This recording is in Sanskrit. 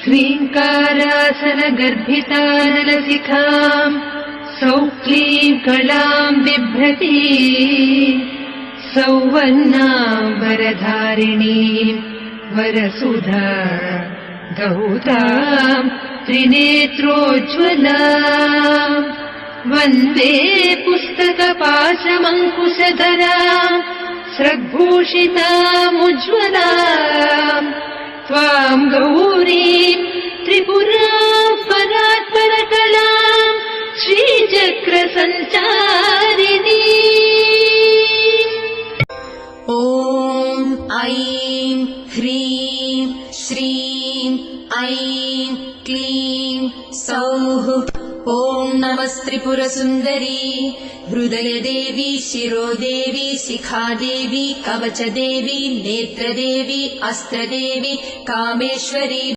ह्रीङ्कारासनगर्भितानलशिखाम् सौक्लीम् कलाम् बिभ्रती सौवर्णाम् वरधारिणीम् वरसुधा धौताम् त्रिनेत्रोज्ज्वलाम् वन्दे पुस्तकपाशमङ्कुशधराम् स्रग्भूषितामुज्ज्वलाम् त्वाम् गौरीम् त्रिपुराम् परात्परकलाम् श्रीचक्रसञ्चारिणी। ॐ ऐं ह्रीं श्रीं ऐं क्लीं सौः। ॐ नमस्त्रिपुरसुन्दरी हृदयदेवी शिरोदेवी शिखादेवी कवचदेवी नेत्रदेवी अस्त्रदेवी कामेश्वरी